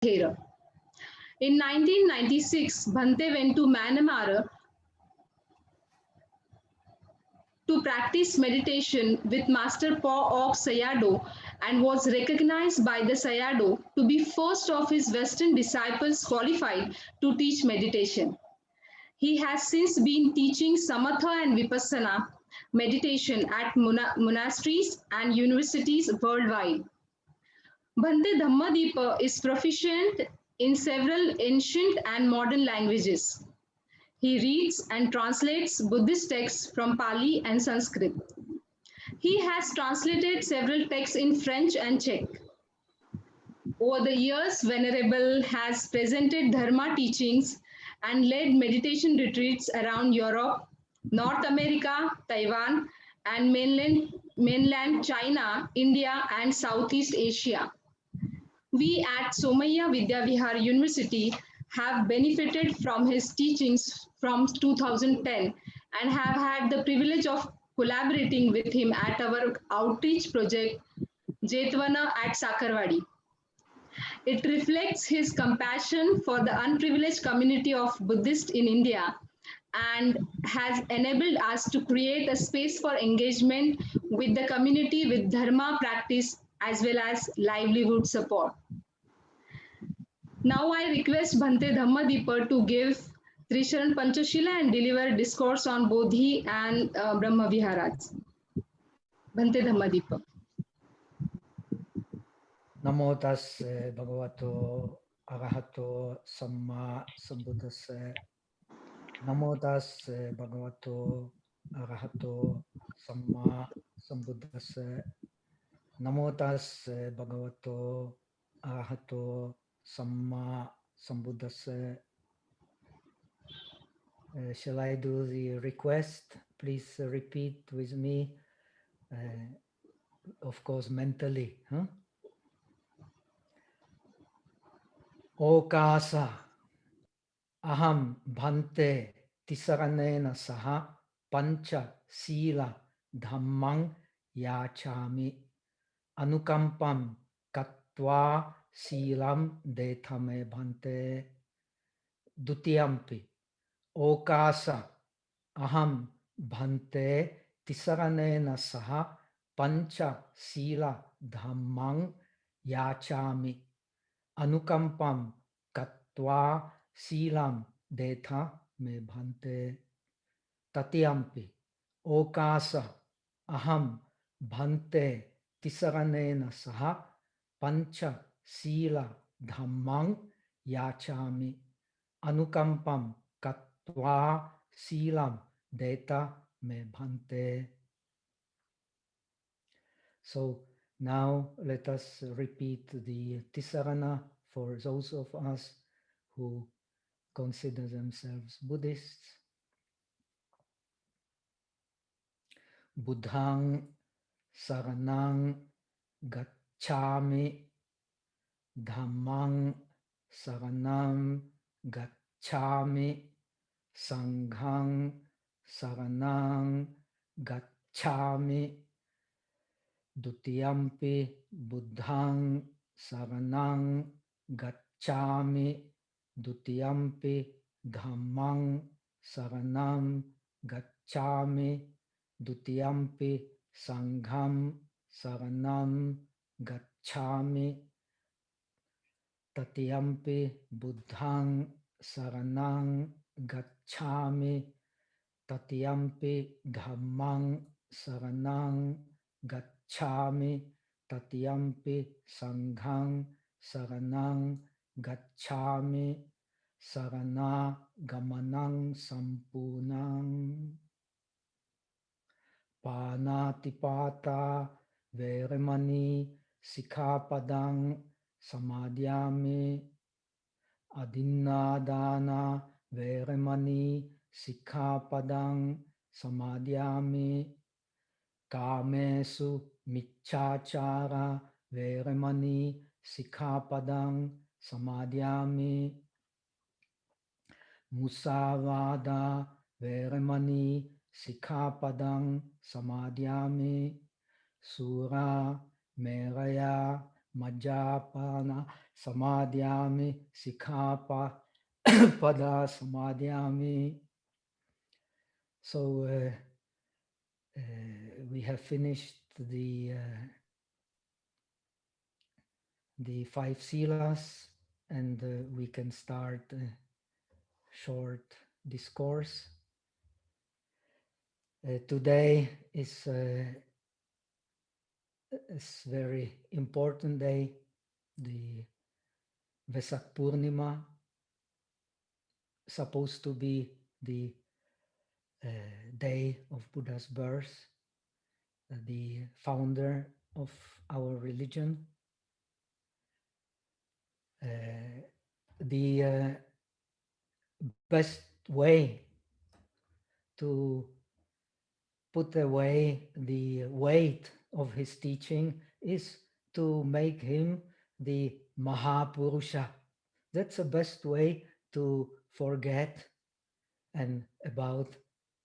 Here. In 1996, Bhante went to Myanmar to practice meditation with Master Pa Auk Sayadaw and was recognized by the Sayadaw to be first of his Western disciples qualified to teach meditation. He has since been teaching Samatha and Vipassana meditation at monasteries and universities worldwide. Bhante Dhammadipa is proficient in several ancient and modern languages. He reads and translates Buddhist texts from Pali and Sanskrit. He has translated several texts in French and Czech. Over the years, Venerable has presented Dharma teachings and led meditation retreats around Europe, North America, Taiwan, and mainland China, India, and Southeast Asia. We at Somaiya Vidyavihar University have benefited from his teachings from 2010 and have had the privilege of collaborating with him at our outreach project, Jetwana at Sakarwadi. It reflects his compassion for the unprivileged community of Buddhists in India and has enabled us to create a space for engagement with the community with Dharma practice as well as livelihood support. Now I request Bhante Dhammadipa to give Trisharan Panchashila and deliver a discourse on Bodhi and Brahmaviharas. Bhante Dhammadipa. Namo tassa bhagavato arahato samma sambuddhassa. Namo tassa bhagavato arahato samma sambuddhassa. Namo tassa bhagavato arahato samma sambuddhassa. Shall I do the request? Please repeat with me, of course mentally. Okasa aham bhante tisaranena saha pancha sila dhammang yachami anukampam katva silam detame bhante dutiyampi. Okasa aham bhante tisaranena saha pancha sila dhammang yachami anukampam katva silam detha me bhante tatiyampi. Okasa aham bhante tisaranena saha pancha sila dhammang yachami anukampam katva silam detha me bhante. So now let us repeat the Tisarana for those of us who consider themselves Buddhists. Buddhang saranang gacchami, Dhammang saranam gacchami, Sanghang saranang gacchami, Dutiyampi buddhang saranang gacchami, Dutiyampi dhammang saranam gacchami, Dutiyampi sangham saranam gacchami, Tatiyampi buddhang saranang gacchami, Tatiyampi dhammang saranang gacchami, Tatiyampi sanghang saranang gacchami, sarana gamanang sampunang. Panatipata veremani sikhapadang samadhyami, adinnadana veremani sikhapadang samadhyami, kamesu miccachara veremani sikhapadang samadhyami, musavada veremani sikhapadang samadhyami, sura meraya Majjapana samadhyami, sikhapa pada samadhyami. So we have finished the 5 silas, and we can start a short discourse. Today is a very important day, the Vesak Purnima, supposed to be the day of Buddha's birth, the founder of our religion. The best way to put away the weight of his teaching is to make him the Mahapurusha. That's the best way to forget and about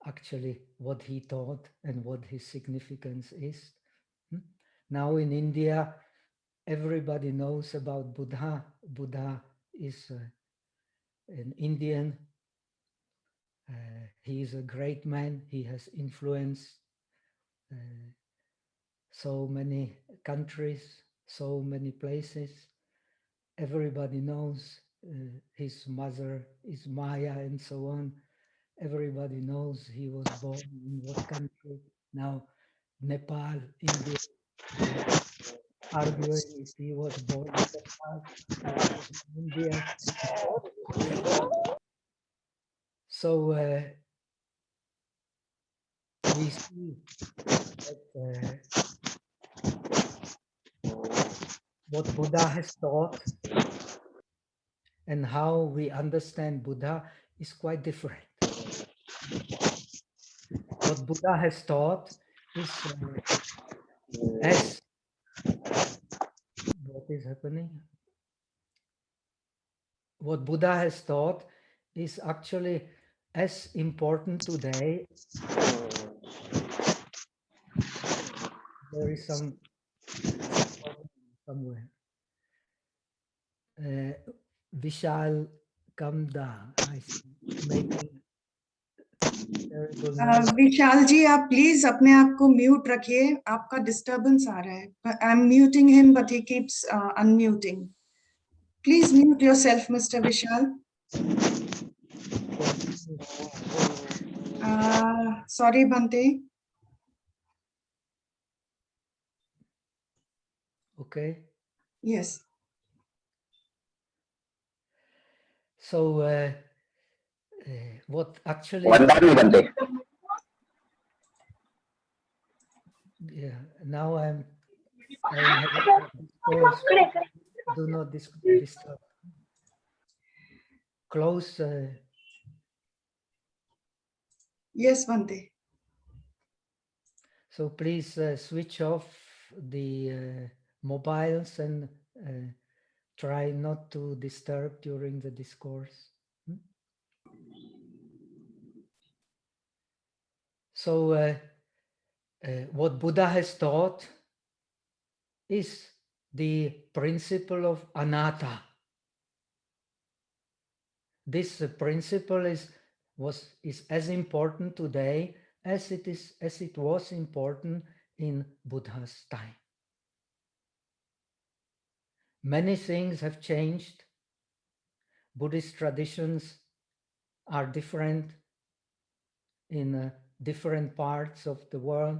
actually what he taught and what his significance is. Now in India, everybody knows about Buddha. Buddha is an Indian. He is a great man. He has influenced so many countries, so many places. Everybody knows his mother is Maya and so on. Everybody knows he was born in what country. Now, Nepal, India, they are arguing if he was born in Nepal or born in India. So we see that what Buddha has taught and how we understand Buddha is quite different. What Buddha has taught is as what is happening. What Buddha has taught is actually as important today. There is some problem somewhere. Vishal Kamda, I see, making terrible noise. विशाल जी आप please अपने आप को mute रखिए आपका disturbance आ रहा है I am muting him but he keeps unmuting please mute yourself mister Vishal sorry Bhante. Okay. Yes. So what actually yeah, now I am having a discourse. Do not disturb. Close. Yes, Bhante. So please switch off the mobiles and try not to disturb during the discourse. So what Buddha has taught is the principle of anatta. This principle is as important today as it was important in Buddha's time. Many things have changed. Buddhist traditions are different in different parts of the world,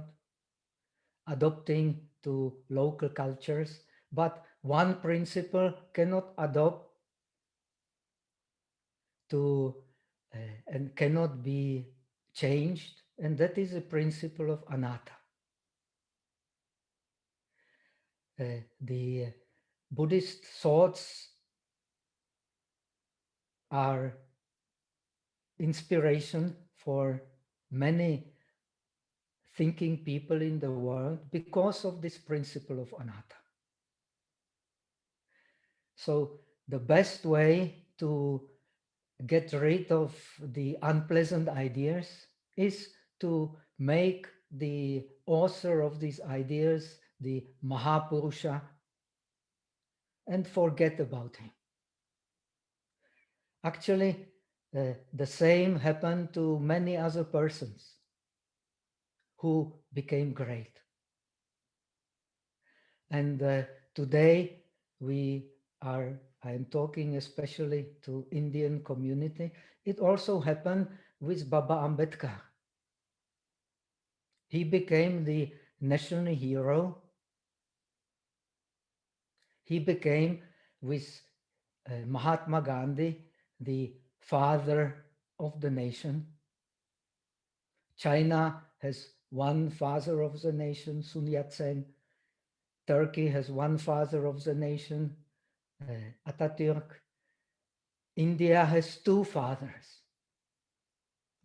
adopting to local cultures, but one principle cannot adopt to and cannot be changed, and that is the principle of anatta. The Buddhist thoughts are inspiration for many thinking people in the world because of this principle of anatta. So the best way to get rid of the unpleasant ideas is to make the author of these ideas the Mahapurusha, and forget about him. Actually, the same happened to many other persons who became great. And today I'm talking especially to Indian community. It also happened with Baba Ambedkar. He became the national hero. He became, with Mahatma Gandhi, the father of the nation. China has one father of the nation, Sun Yat-sen. Turkey has one father of the nation, Atatürk. India has two fathers,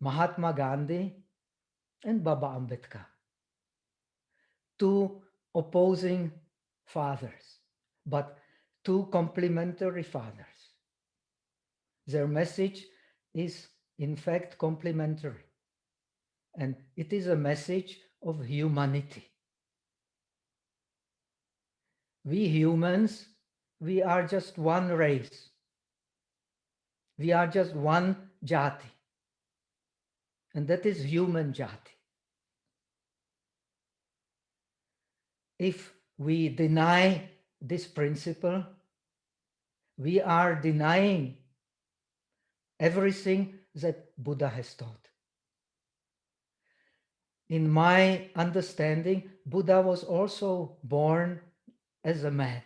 Mahatma Gandhi and Baba Ambedkar. Two opposing fathers, but two complementary fathers. Their message is, in fact, complementary. And it is a message of humanity. We humans, we are just one race. We are just one jati. And that is human jati. If we deny this principle, we are denying everything that Buddha has taught. In my understanding, Buddha was also born as a man.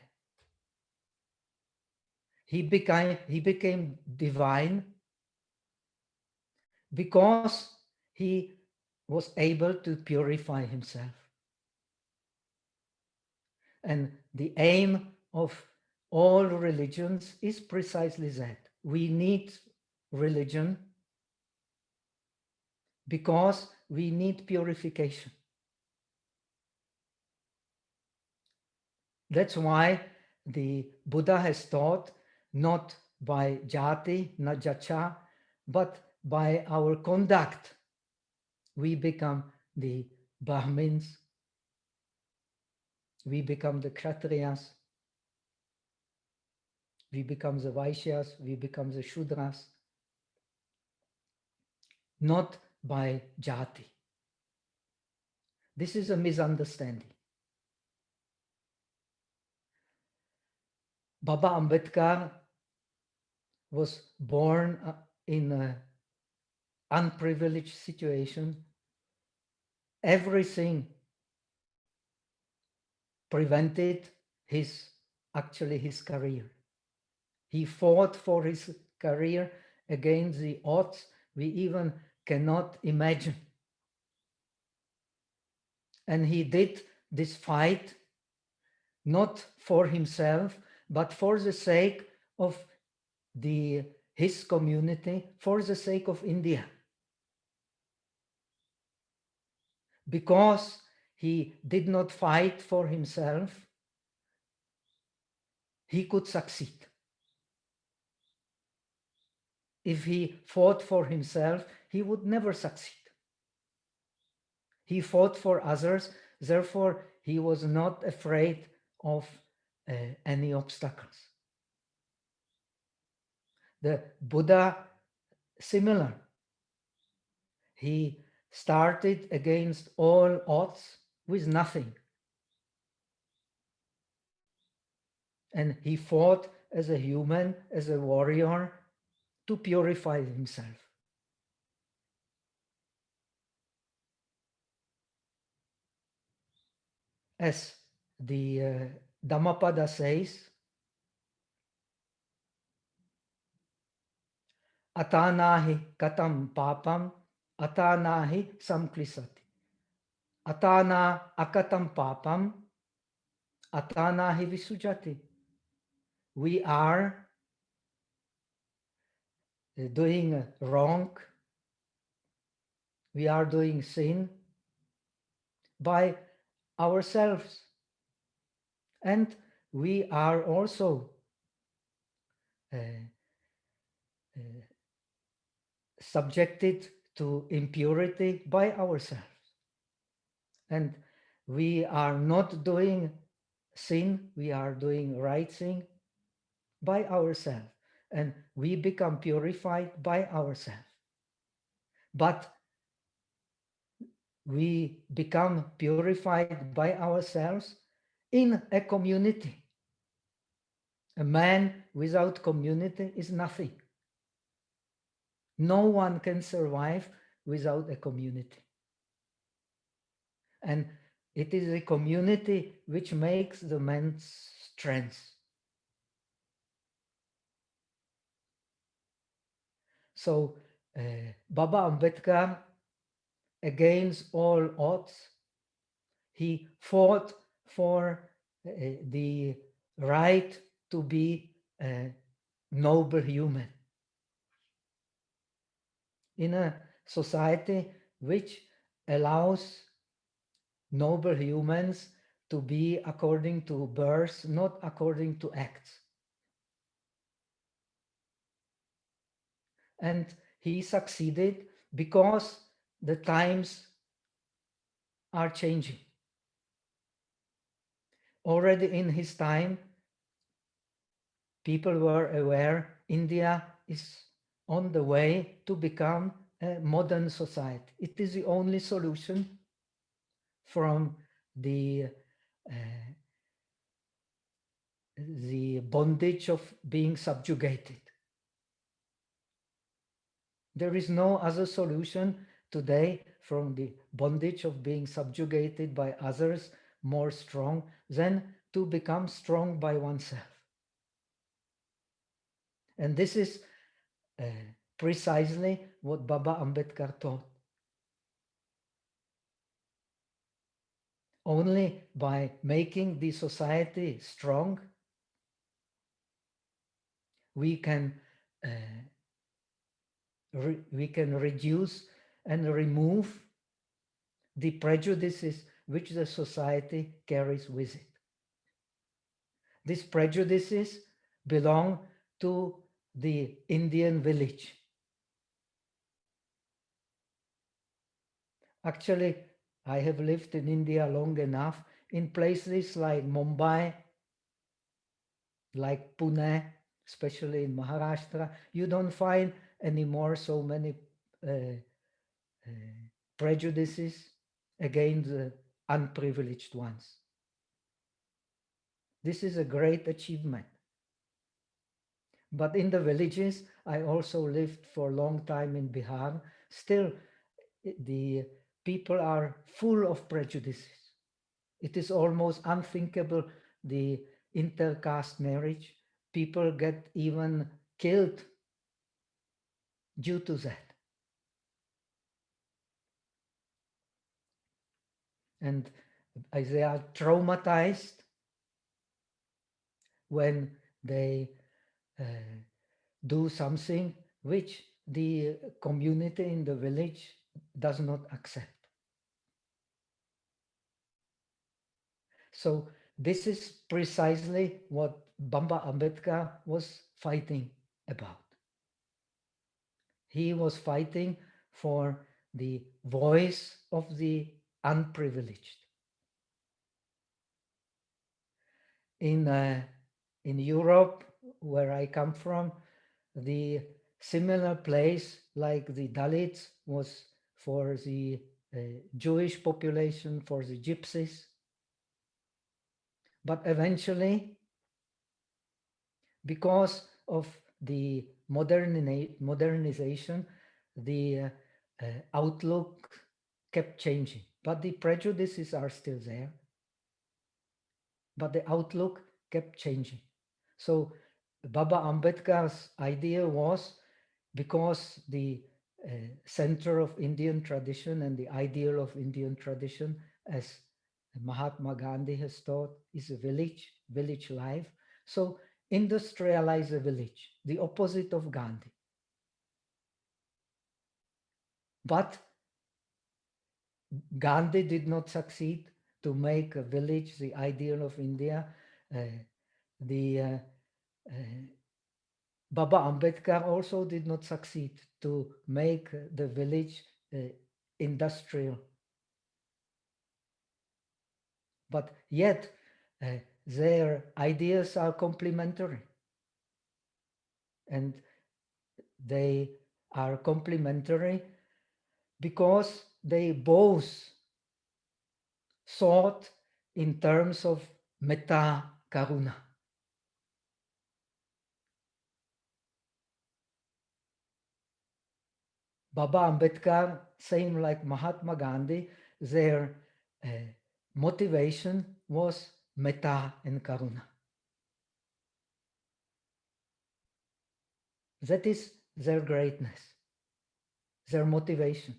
He became divine because he was able to purify himself. And the aim of all religions is precisely that. We need religion because we need purification. That's why the Buddha has taught not by jati, not jacha, but by our conduct. We become the Brahmins, we become the Kshatriyas, we become the Vaishyas, we become the Shudras, not by jati. This is a misunderstanding. Baba Ambedkar was born in an unprivileged situation. Everything prevented his career. He fought for his career against the odds we even cannot imagine. And he did this fight not for himself, but for the sake of his community, for the sake of India. Because he did not fight for himself, he could succeed. If he fought for himself, he would never succeed. He fought for others, therefore he was not afraid of any obstacles. The Buddha, similar. He started against all odds with nothing. And he fought as a human, as a warrior, to purify himself. As the Dhammapada says, atanahi katam papam, atanahi samklisati. Atana akatam papam, atanahi visujati. We are doing wrong, we are doing sin by ourselves. And we are also subjected to impurity by ourselves. And we are not doing sin, we are doing right thing, by ourselves, and we become purified by ourselves. But we become purified by ourselves in a community. A man without community is nothing. No one can survive without a community. And it is a community which makes the man's strength. So Baba Ambedkar, against all odds, he fought for the right to be a noble human in a society which allows noble humans to be according to birth, not according to acts. And he succeeded because the times are changing. Already in his time, people were aware India is on the way to become a modern society. It is the only solution from the bondage of being subjugated. There is no other solution today from the bondage of being subjugated by others more strong than to become strong by oneself. And this is precisely what Baba Ambedkar taught. Only by making the society strong, we can reduce and remove the prejudices which the society carries with it. These prejudices belong to the Indian village. Actually, I have lived in India long enough. In places like Mumbai, like Pune, especially in Maharashtra, you don't find anymore so many prejudices against the unprivileged ones. This is a great achievement. But in the villages, I also lived for a long time in Bihar. Still, the people are full of prejudices. It is almost unthinkable, the intercaste marriage. People get even killed due to that. And they are traumatized when they do something which the community in the village does not accept. So this is precisely what Baba Ambedkar was fighting about. He was fighting for the voice of the unprivileged. In Europe, where I come from, the similar place like the Dalits was for the Jewish population, for the gypsies. But eventually, because of the modernization, the outlook kept changing. But the prejudices are still there. But the outlook kept changing. So Baba Ambedkar's idea was, because the center of Indian tradition and the ideal of Indian tradition, as Mahatma Gandhi has taught, is a village life. So industrialize a village, the opposite of Gandhi. But Gandhi did not succeed to make a village the ideal of India. Baba Ambedkar also did not succeed to make the village industrial. But yet, their ideas are complementary. and they are complementary because they both thought in terms of metta karuna. Baba Ambedkar, same like Mahatma Gandhi, their motivation was metta and karuna. That is their greatness, their motivation.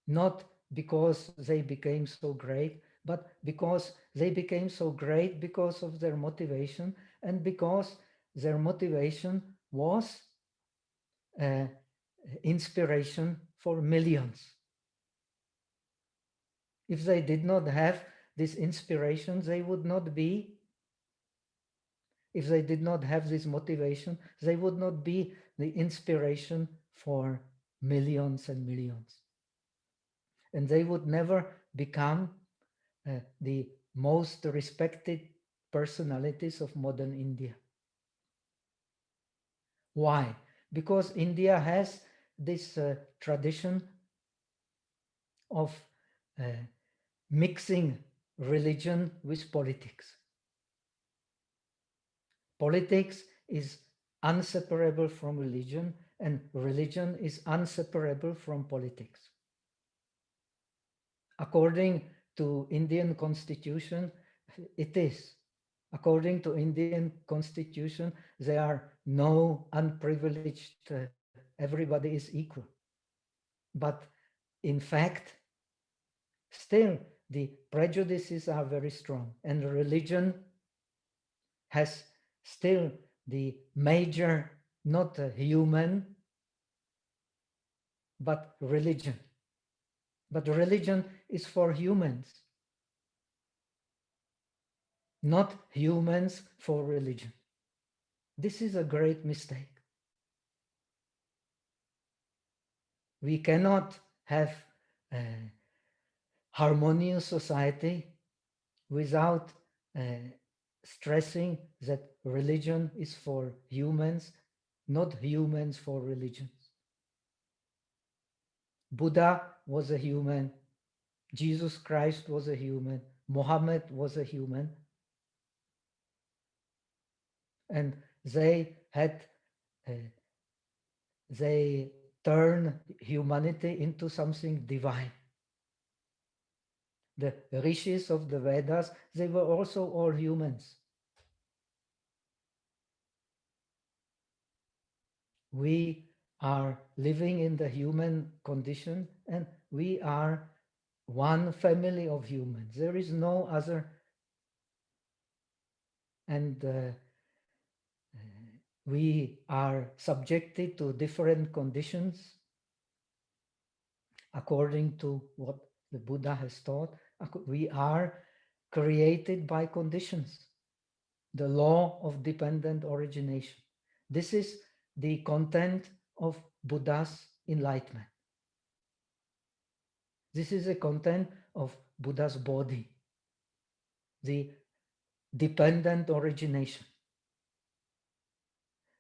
Not because they became so great, but because they became so great because of their motivation, and because their motivation was inspiration for millions. If they did not have this inspiration, they would not be, if they did not have this motivation, they would not be the inspiration for millions and millions. And they would never become the most respected personalities of modern India. Why? Because India has this tradition of mixing religion with politics. Politics is inseparable from religion, and religion is inseparable from politics. According to Indian constitution, it is. According to Indian constitution, there are no unprivileged, everybody is equal. But in fact, still the prejudices are very strong, and religion has still the major, not human, but religion. But religion is for humans, not humans for religion. This is a great mistake. We cannot have a harmonious society without stressing that religion is for humans, not humans for religions. Buddha was a human. Jesus Christ was a human. Muhammad was a human. And they had, they turned humanity into something divine. The rishis of the Vedas, they were also all humans. We are living in the human condition, and we are one family of humans. There is no other. And we are subjected to different conditions according to what the Buddha has taught. We are created by conditions. The law of dependent origination. This is the content of Buddha's enlightenment. This is the content of Buddha's body, the dependent origination.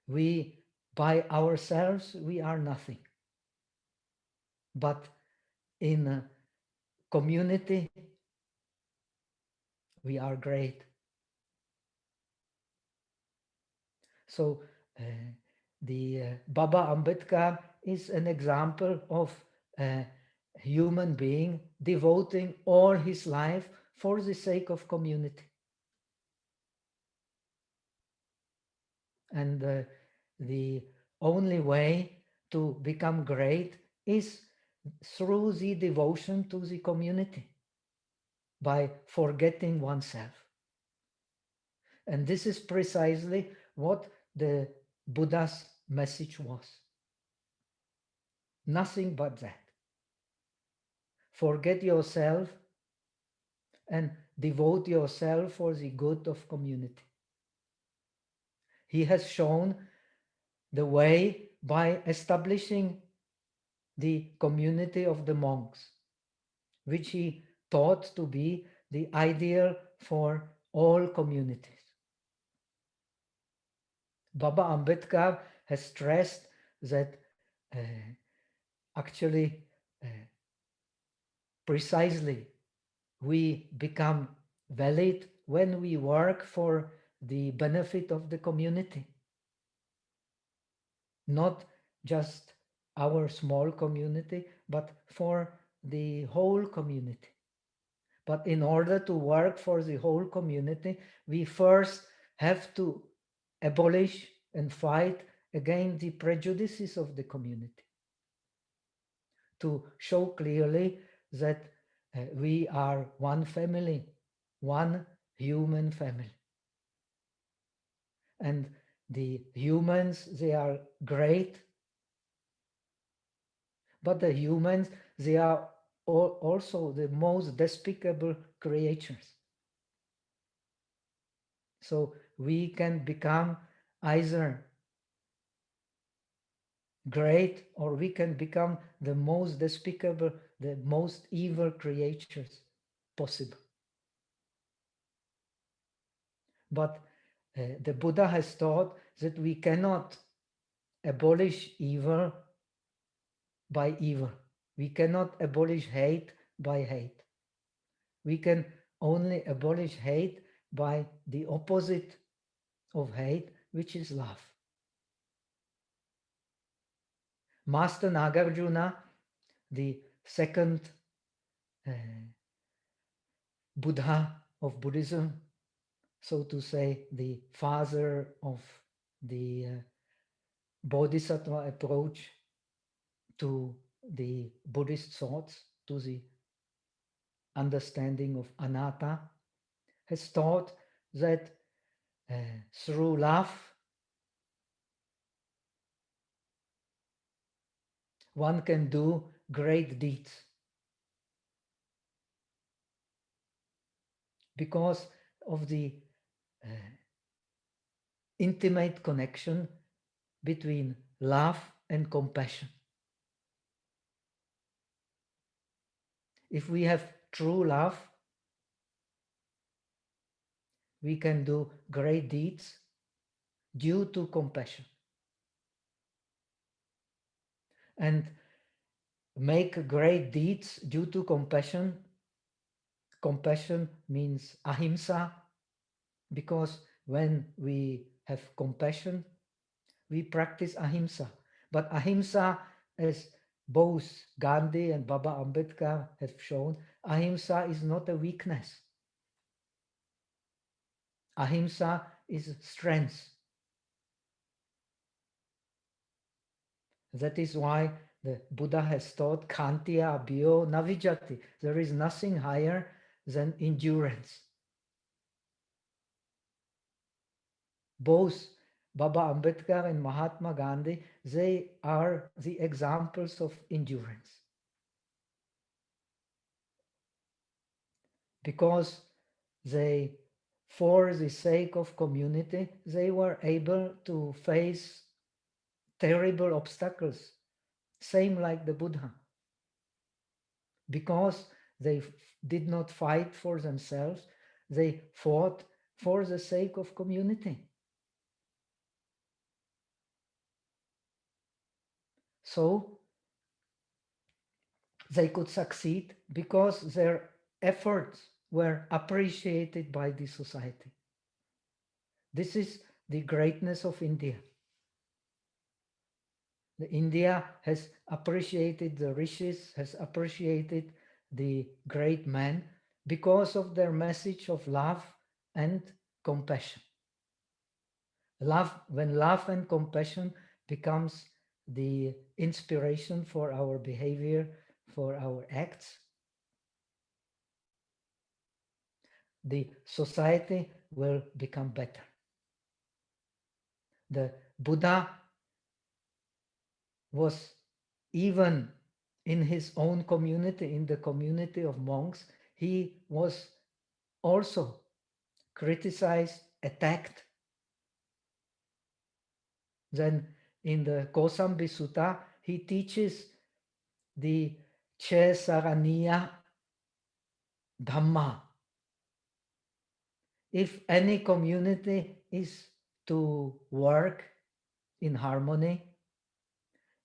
We, by ourselves, we are nothing. But in a community, we are great. So Baba Ambedkar is an example of a human being devoting all his life for the sake of community. And the only way to become great is through the devotion to the community, by forgetting oneself. And this is precisely what the Buddha's message was. Nothing but that. Forget yourself and devote yourself for the good of community. He has shown the way by establishing the community of the monks, which he taught to be the ideal for all communities. Baba Ambedkar has stressed that actually precisely we become valid when we work for the benefit of the community, not just our small community, but for the whole community. But in order to work for the whole community, we first have to abolish and fight against the prejudices of the community, to show clearly that we are one family, one human family. And the humans, they are great, but the humans, they are also the most despicable creatures. So we can become either great or we can become the most despicable, the most evil creatures possible. But the Buddha has taught that we cannot abolish evil by evil. We cannot abolish hate by hate. We can only abolish hate by the opposite of hate, which is love. Master Nagarjuna, the second Buddha of Buddhism, so to say, the father of the Bodhisattva approach to the Buddhist thoughts, to the understanding of anatta, has taught that through love, one can do great deeds. Because of the intimate connection between love and compassion. If we have true love, we can do great deeds due to compassion. And make great deeds due to compassion. Compassion means ahimsa, because when we have compassion, we practice ahimsa. But ahimsa, as both Gandhi and Baba Ambedkar have shown, ahimsa is not a weakness. Ahimsa is strength. That is why the Buddha has taught khantiya abhiyo navijati. There is nothing higher than endurance. Both Baba Ambedkar and Mahatma Gandhi, they are the examples of endurance. Because they, for the sake of community, they were able to face terrible obstacles, same like the Buddha. Because they did not fight for themselves, they fought for the sake of community. So they could succeed because their efforts were appreciated by the society. This is the greatness of India. India has appreciated the rishis, has appreciated the great men because of their message of love and compassion. Love, when love and compassion becomes the inspiration for our behavior, for our acts, the society will become better. The Buddha was, even in his own community, in the community of monks, he was also criticized, attacked. Then in the Kosambi Sutta, he teaches the Che Saraniya Dhamma. If any community is to work in harmony.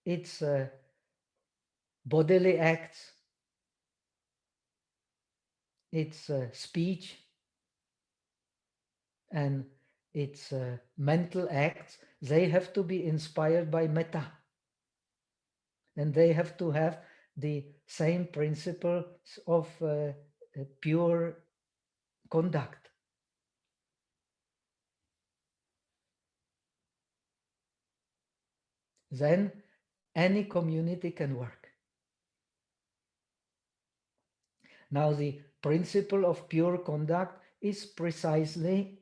It's bodily acts, it's speech, and it's mental acts. They have to be inspired by metta, and they have to have the same principles of pure conduct. Then any community can work. Now, the principle of pure conduct is precisely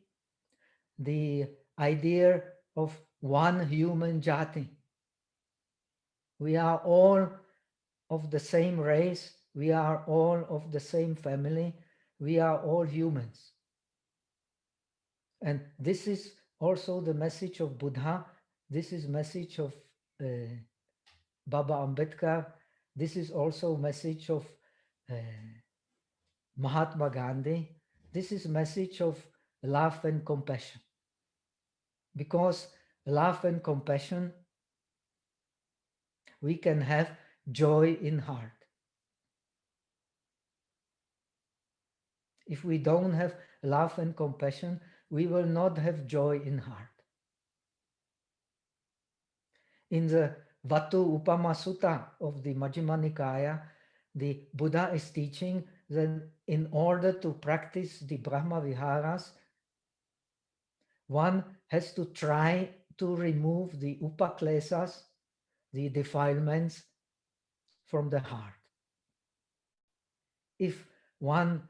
the idea of one human jati. We are all of the same race, we are all of the same family, we are all humans. And this is also the message of Buddha, this is message of Baba Ambedkar, this is also message of Mahatma Gandhi, this is message of love and compassion. Because love and compassion, we can have joy in heart. If we don't have love and compassion, we will not have joy in heart. In the Vatu Upama Sutta of the Majjhima Nikaya, the Buddha is teaching that in order to practice the Brahma Viharas, one has to try to remove the upaklesas, the defilements, from the heart. If one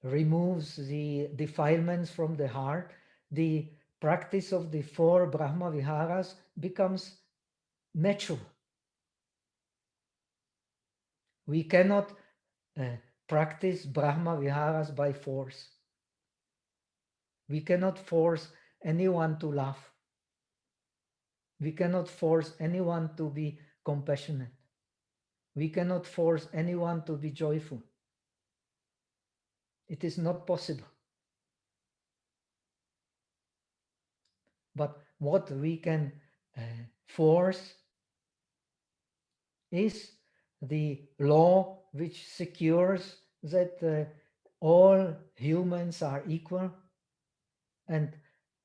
removes the defilements from the heart, the practice of the 4 Brahma Viharas becomes natural. We cannot practice Brahma Viharas by force. We cannot force anyone to laugh. We cannot force anyone to be compassionate. We cannot force anyone to be joyful. It is not possible. But what we can force is the law which secures that all humans are equal, and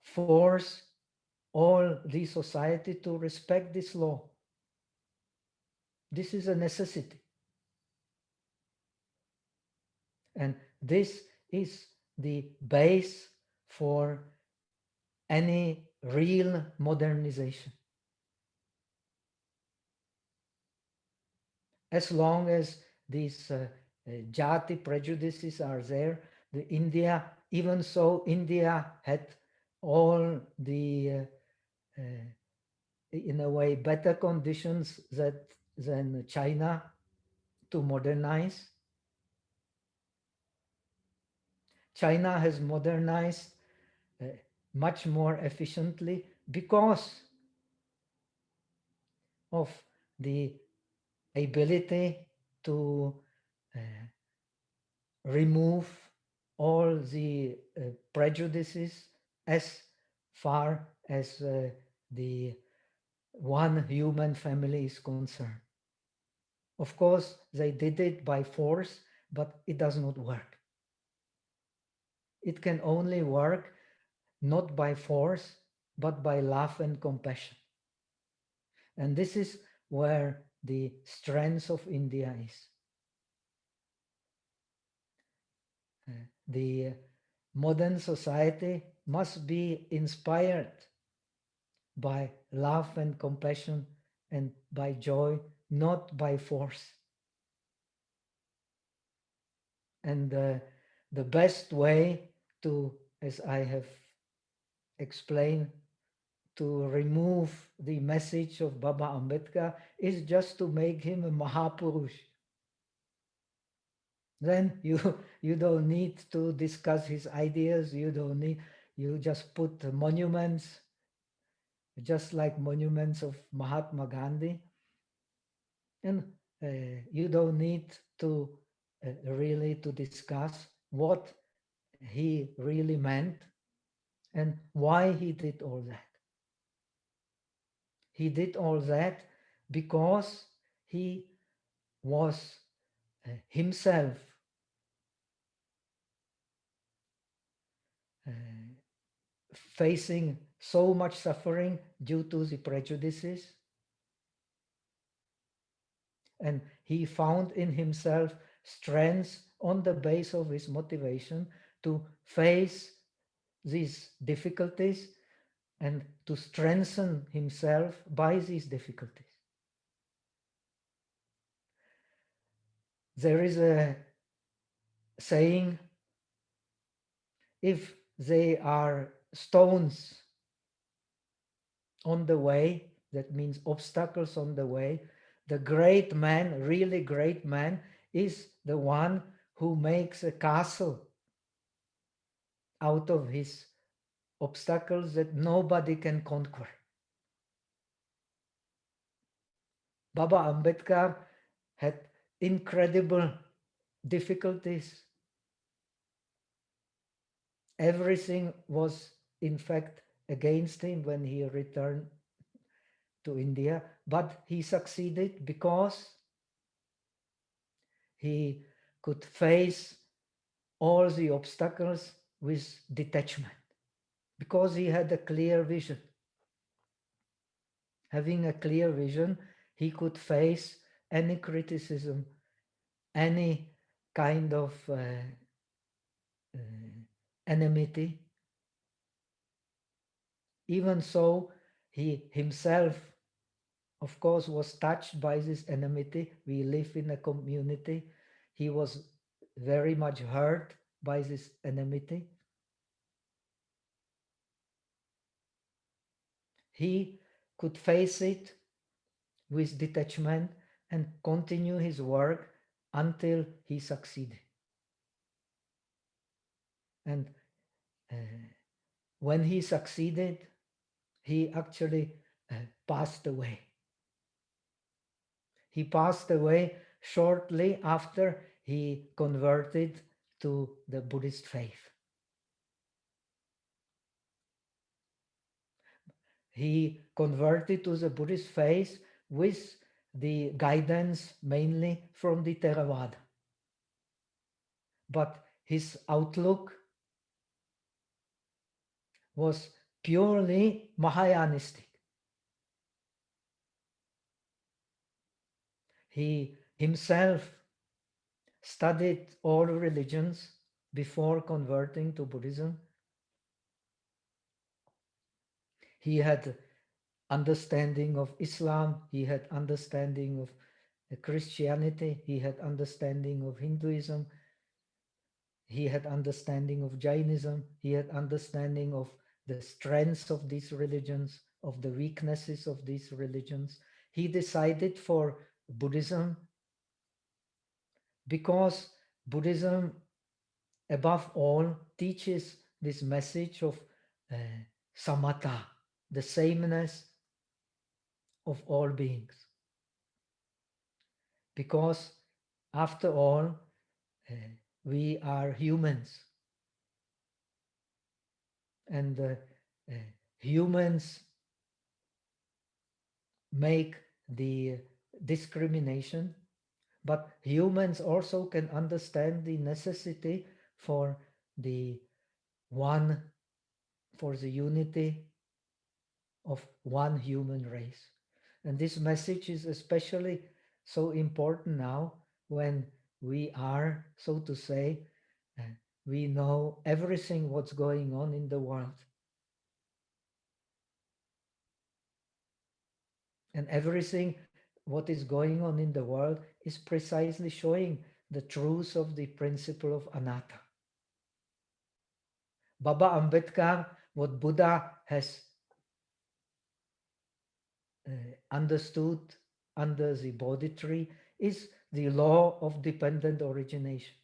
force all the society to respect this law. This is a necessity. And this is the base for any real modernization. As long as these jati prejudices are there, the India, even so, India had all the, in a way, better conditions than China to modernize. China has modernized much more efficiently because of the ability to remove all the prejudices as far as the one human family is concerned. Of course, they did it by force, but it does not work. It can only work not by force, but by love and compassion. And this is where the strength of India is. The modern society must be inspired by love and compassion and by joy, not by force. And the best way to, as I have explained, to remove the message of Baba Ambedkar is just to make him a Mahapurush. Then you don't need to discuss his ideas, you just put monuments, just like monuments of Mahatma Gandhi, and you don't need to really to discuss what he really meant, And why he did all that? He did all that because he was himself uh, facing so much suffering due to the prejudices. And he found in himself strength on the base of his motivation to face these difficulties and to strengthen himself by these difficulties. There is a saying, if they are stones on the way, that means obstacles on the way, the great man, really great man, is the one who makes a castle out of his obstacles that nobody can conquer. Baba Ambedkar had incredible difficulties. Everything was, in fact, against him when he returned to India, but he succeeded because he could face all the obstacles with detachment, because he had a clear vision. Having a clear vision, he could face any criticism, any kind of enmity. Even so, he himself, of course, was touched by this enmity. We live in a community. He was very much hurt by this enmity. He could face it with detachment and continue his work until he succeeded. And uh, when he succeeded, he actually passed away. He passed away shortly after he converted to the Buddhist faith. He converted to the Buddhist faith with the guidance mainly from the Theravada. But his outlook was purely Mahayanistic. He himself studied all religions before converting to Buddhism. He had understanding of Islam, he had understanding of Christianity, he had understanding of Hinduism, he had understanding of Jainism, he had understanding of the strengths of these religions, of the weaknesses of these religions. He decided for Buddhism because Buddhism, above all, teaches this message of samatha, the sameness of all beings. Because after all, we are humans, and humans make the discrimination, but humans also can understand the necessity for the one, for the unity of one human race. And this message is especially so important now when we are, so to say, we know everything what's going on in the world. And everything what is going on in the world is precisely showing the truth of the principle of anatta. Baba Ambedkar, what Buddha has understood under the Bodhi tree is the law of dependent origination.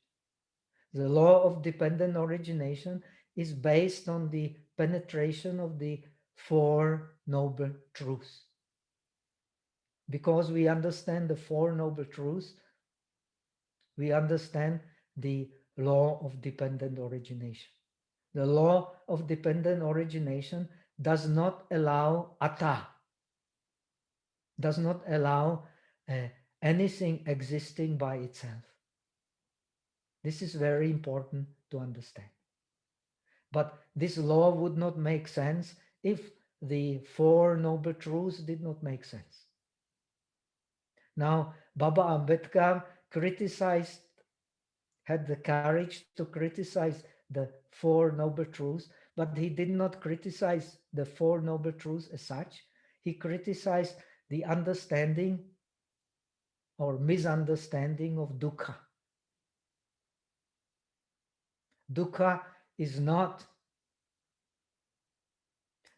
The law of dependent origination is based on the penetration of the Four Noble Truths. Because we understand the Four Noble Truths, we understand the law of dependent origination. The law of dependent origination does not allow atta, does not allow anything existing by itself. This is very important to understand. But this law would not make sense if the Four Noble Truths did not make sense. Now, Baba Ambedkar criticized, had the courage to criticize the Four Noble Truths, but he did not criticize the Four Noble Truths as such. He criticized the understanding or misunderstanding of dukkha. Dukkha is not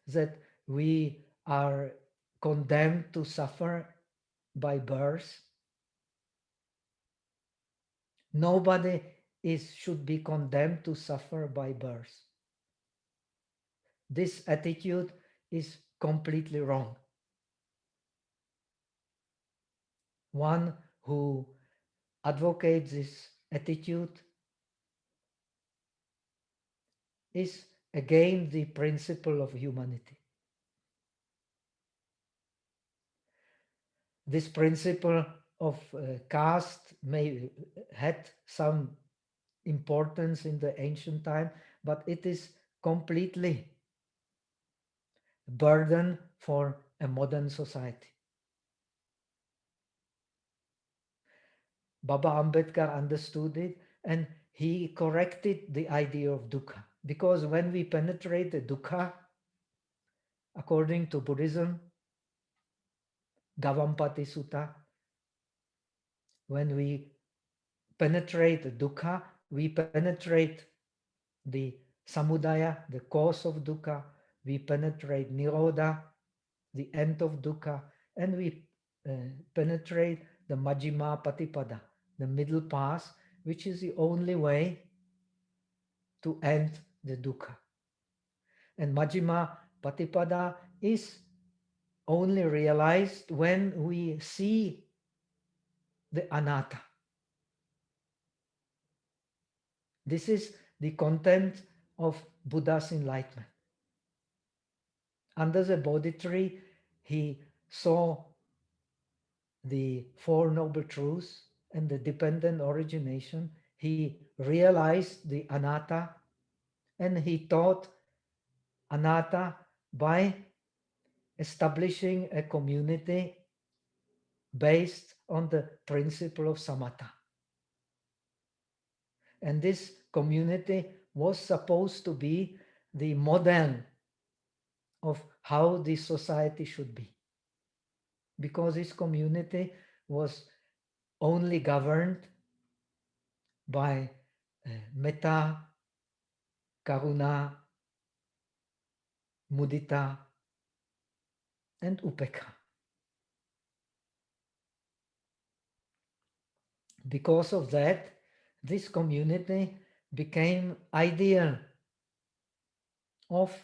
that we are condemned to suffer by birth. Nobody should be condemned to suffer by birth. This attitude is completely wrong. One who advocates this attitude is against the principle of humanity. This principle of caste may had some importance in the ancient time, but it is completely a burden for a modern society. Baba Ambedkar understood it and he corrected the idea of dukkha. Because when we penetrate the dukkha, according to Buddhism, Gavampati Sutta, when we penetrate the dukkha, we penetrate the samudaya, the cause of dukkha, we penetrate nirodha, the end of dukkha, and we penetrate the majjhima patipada, the middle path, which is the only way to end the dukkha. And majjhima patipada is only realized when we see the anatta. This is the content of Buddha's enlightenment. Under the Bodhi tree, he saw the Four Noble Truths and the dependent origination. He realized the anatta and he taught anatta by establishing a community based on the principle of samatha. And this community was supposed to be the model of how this society should be. Because this community was only governed by metta, karuna, mudita, and upekha. Because of that, this community became ideal of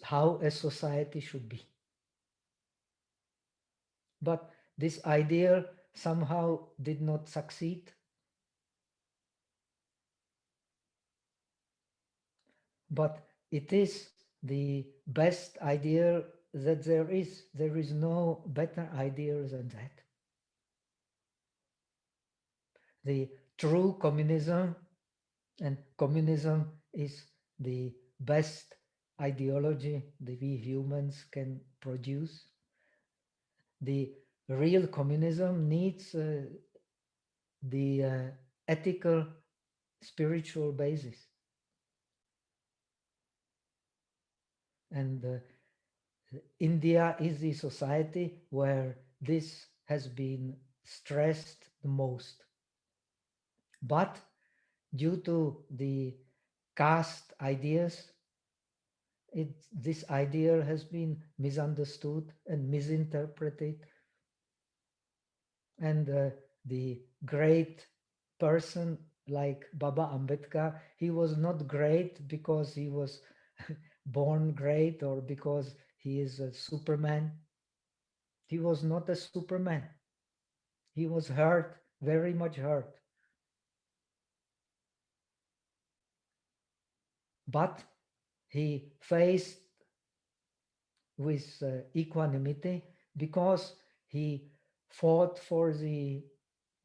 how a society should be. But this ideal somehow did not succeed. But it is the best ideal that there is. There is no better ideal than that. The true communism, and communism is the best ideology that we humans can produce. The real communism needs the ethical, spiritual basis. And India is the society where this has been stressed the most. But due to the caste ideas, this idea has been misunderstood and misinterpreted. And the great person like Baba Ambedkar, he was not great because he was born great or because he is a Superman. He was not a Superman. He was hurt, very much hurt. but he faced with equanimity because he fought for the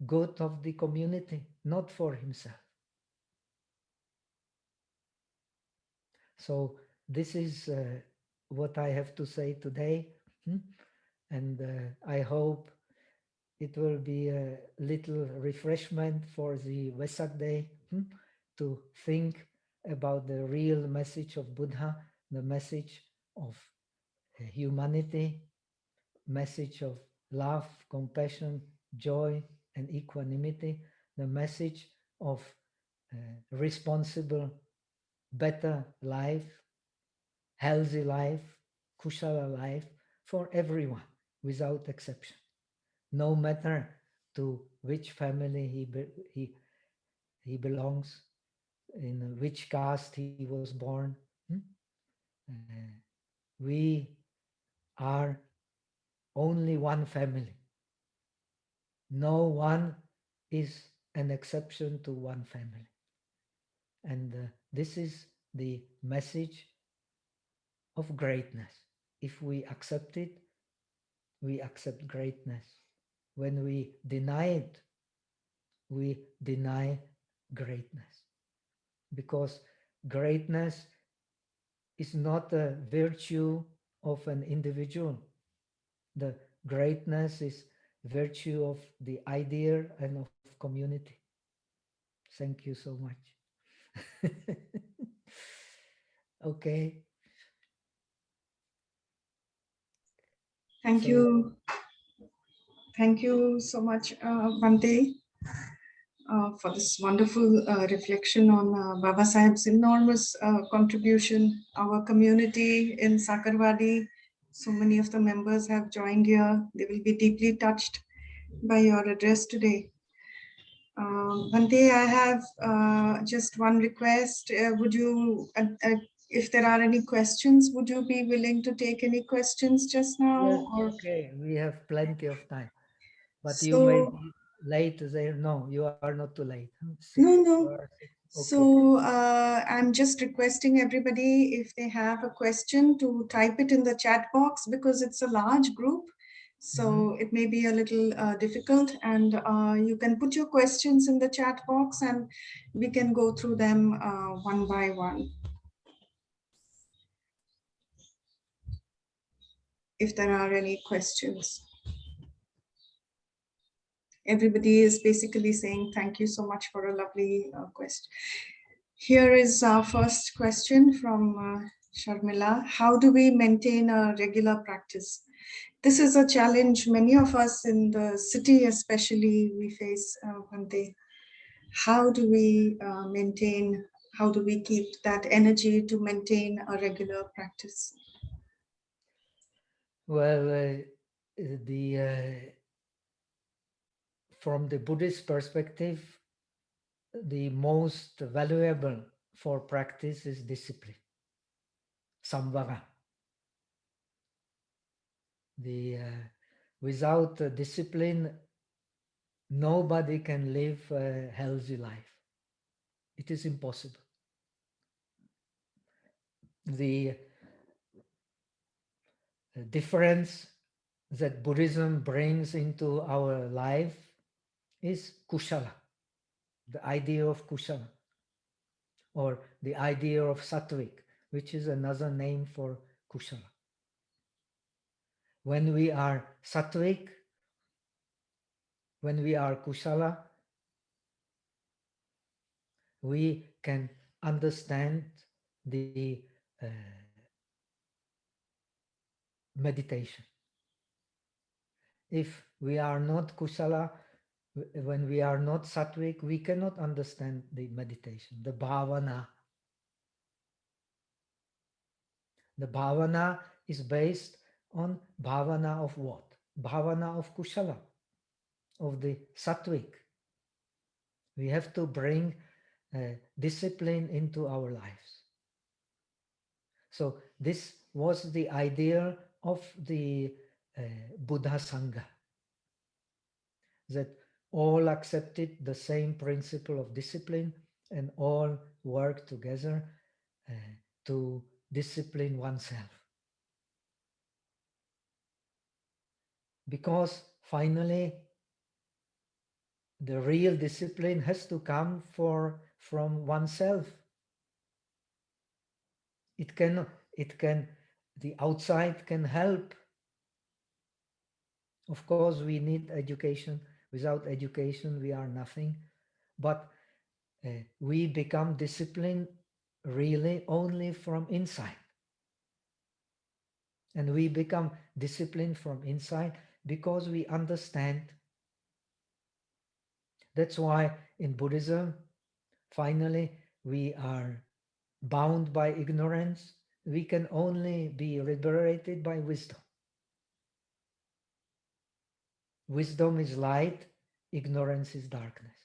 good of the community, not for himself. So this is what I have to say today. And I hope it will be a little refreshment for the Vesak Day to think about the real message of Buddha, the message of humanity, message of love, compassion, joy, and equanimity, the message of responsible, better life, healthy life, kushala life for everyone without exception, no matter to which family he belongs, in which caste he was born. We are only one family. No one is an exception to one family. And this is the message of greatness. If we accept it, we accept greatness. When we deny it, we deny greatness. Because greatness is not a virtue of an individual. The greatness is virtue of the idea and of community. Thank you so much. Okay. Thank you. Thank you so much, Bhante, for this wonderful reflection on Baba Saheb's enormous contribution. Our community in Sakarwadi, so many of the members have joined here. They will be deeply touched by your address today. Bhante, I have just one request. Would you, if there are any questions, would you be willing to take any questions just now? Yes, or? okay, we have plenty of time. But you may So, be late there. No, you are not too late. no. Okay. So I'm just requesting everybody, if they have a question, to type it in the chat box, because it's a large group. So it may be a little difficult, and you can put your questions in the chat box and we can go through them one by one, if there are any questions. Everybody is basically saying thank you so much for a lovely question. Here is our first question from Sharmila. How do we maintain a regular practice? This is a challenge many of us in the city especially we face, Bhante. How do we maintain, how do we keep that energy to maintain a regular practice? Well, from the Buddhist perspective, the most valuable for practice is discipline, samvara. Without discipline, nobody can live a healthy life. It is impossible. The difference that Buddhism brings into our life is kushala, the idea of kushala, or the idea of sattvic, which is another name for kushala. When we are sattvic, when we are kushala, we can understand the meditation. If we are not kusala, when we are not sattvic, we cannot understand the meditation, the bhavana. The bhavana is based on bhavana of what? Bhavana of kusala, of the sattvic. We have to bring discipline into our lives. So this was the idea of the Buddha Sangha, that all accepted the same principle of discipline and all work together to discipline oneself. Because finally, the real discipline has to come from oneself. The outside can help. Of course, we need education. Without education, we are nothing. But we become disciplined really only from inside. And we become disciplined from inside because we understand. That's why in Buddhism, finally, we are bound by ignorance. We can only be liberated by wisdom. Wisdom is light, ignorance is darkness.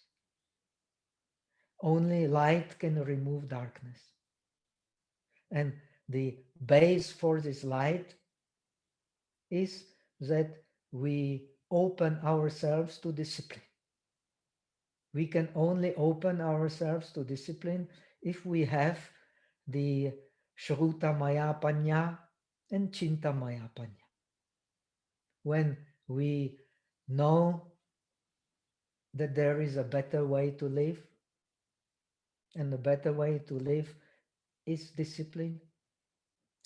Only light can remove darkness. And the base for this light is that we open ourselves to discipline. We can only open ourselves to discipline if we have the Shruta Maya Panya and Chinta Maya Panya. When we know that there is a better way to live, and the better way to live is discipline,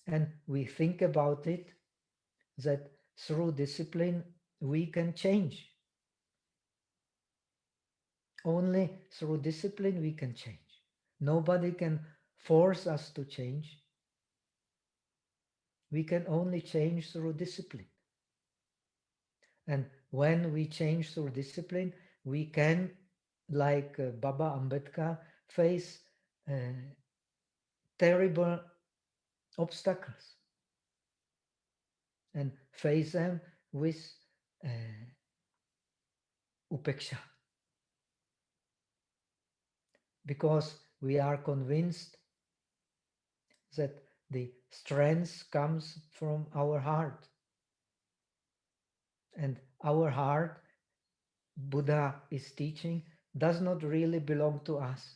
and we think about it, that through discipline we can change. Only through discipline we can change. Nobody can force us to change. We can only change through discipline. And when we change through discipline, we can, like Baba Ambedkar, face terrible obstacles and face them with upeksha. Because we are convinced that the strength comes from our heart. And our heart, Buddha is teaching, does not really belong to us.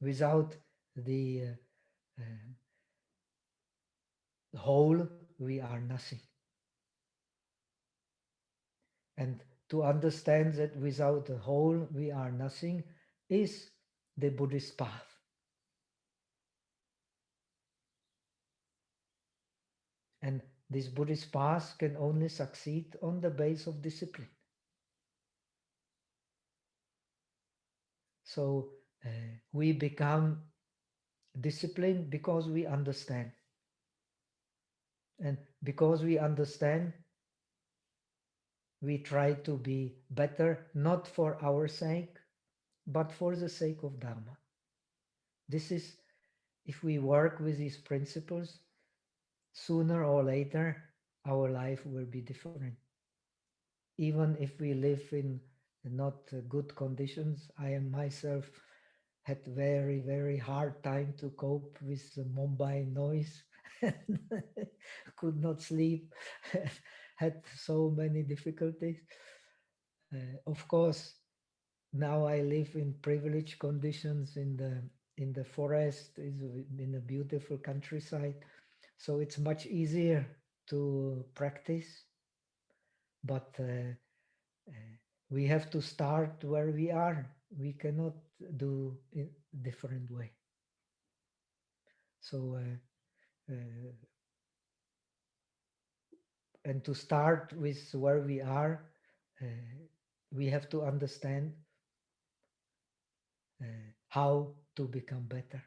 Without the whole, we are nothing. And to understand that without the whole, we are nothing is the Buddhist path. And this Buddhist path can only succeed on the base of discipline. So we become disciplined because we understand. And because we understand, we try to be better, not for our sake, but for the sake of Dharma. This is, if we work with these principles, sooner or later, our life will be different. Even if we live in not good conditions, I am myself had very, very hard time to cope with the Mumbai noise. Could not sleep, had so many difficulties. Of course, now I live in privileged conditions in the forest, is in a beautiful countryside, so it's much easier to practice. But we have to start where we are. We cannot do it a different way. So, and to start with where we are, we have to understand how to become better.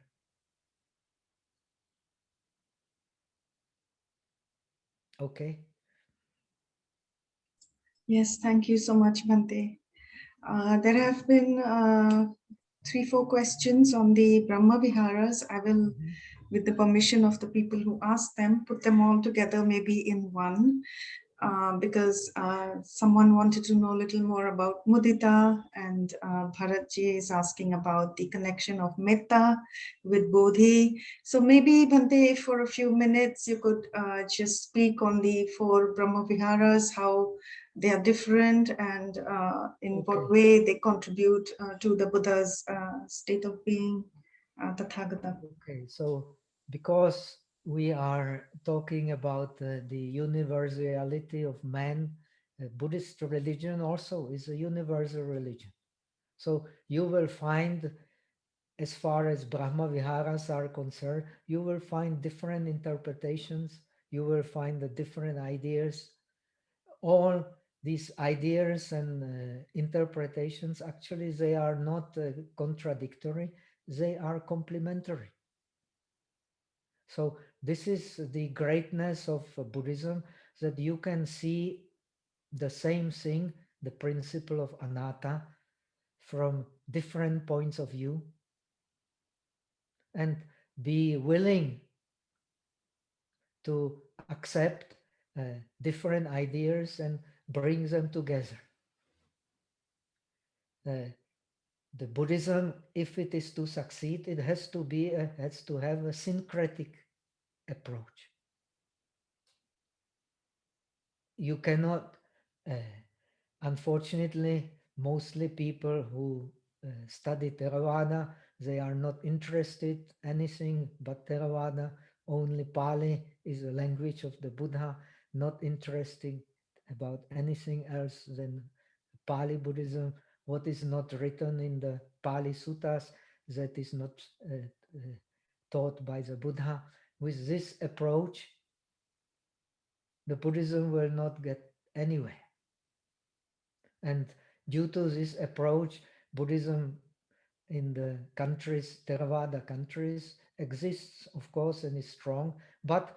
Okay. Yes, thank you so much, Bhante. There have been 3-4 questions on the Brahmaviharas. I will, with the permission of the people who asked them, put them all together maybe in one. Because someone wanted to know a little more about mudita, and Bharatji is asking about the connection of metta with bodhi. So maybe, Bhante, for a few minutes, you could just speak on the 4 Brahmaviharas, how they are different, and in Okay. what way they contribute to the Buddha's state of being, Tathagata. Okay, so because we are talking about the universality of man, Buddhist religion also is a universal religion. So you will find, as far as Brahma Viharas are concerned, you will find different interpretations, you will find the different ideas. All these ideas and interpretations, actually, they are not contradictory, they are complementary. So this is the greatness of Buddhism, that you can see the same thing, the principle of anatta, from different points of view, and be willing to accept different ideas and bring them together. The Buddhism, if it is to succeed, it has to have a syncretic approach. You cannot, unfortunately, mostly people who study Theravada, they are not interested anything but Theravada. Only Pali is the language of the Buddha, not interested about anything else than Pali Buddhism. What is not written in the Pali Suttas, that is not taught by the Buddha. With this approach, the Buddhism will not get anywhere. And due to this approach, Buddhism in the countries, Theravada countries, exists, of course, and is strong, but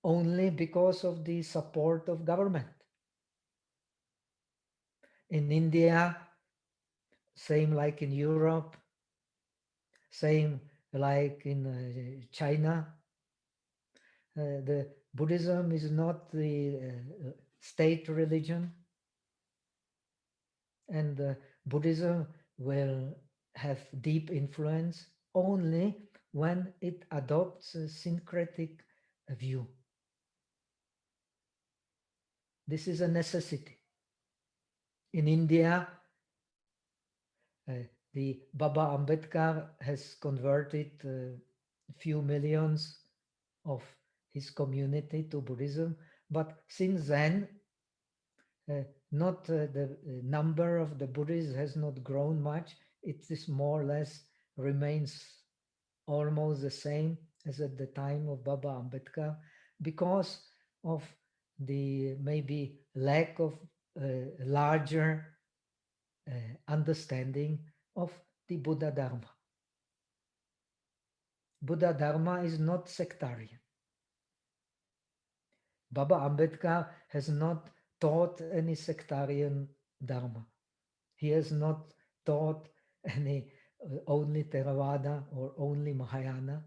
only because of the support of government. In India, same like in Europe, same like in China, the Buddhism is not the state religion, and Buddhism will have deep influence only when it adopts a syncretic view. This is a necessity. In India, the Baba Ambedkar has converted a few millions of his community to Buddhism, but since then, not the number of the Buddhists has not grown much. It is more or less remains almost the same as at the time of Baba Ambedkar, because of the maybe lack of larger understanding of the Buddha Dharma. Buddha Dharma is not sectarian. Baba Ambedkar has not taught any sectarian Dharma. He has not taught any only Theravada or only Mahayana.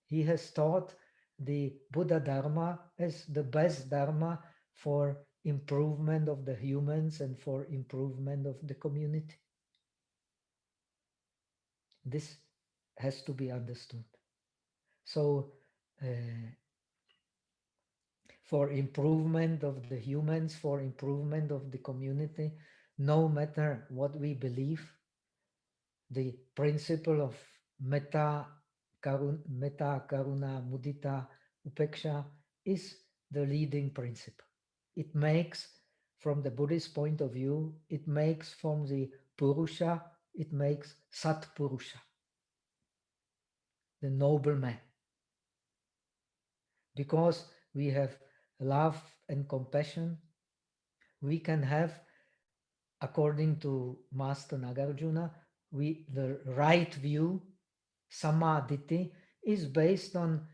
He has taught the Buddha Dharma as the best Dharma for improvement of the humans and for improvement of the community. This has to be understood. So, for improvement of the humans, for improvement of the community, no matter what we believe, the principle of metta, karuna, mudita, upeksha is the leading principle. It makes, from the Buddhist point of view, it makes from the Purusha, it makes Satpurusha, the noble man. Because we have love and compassion, we can have, according to Master Nagarjuna, the right view, samaditi, is based on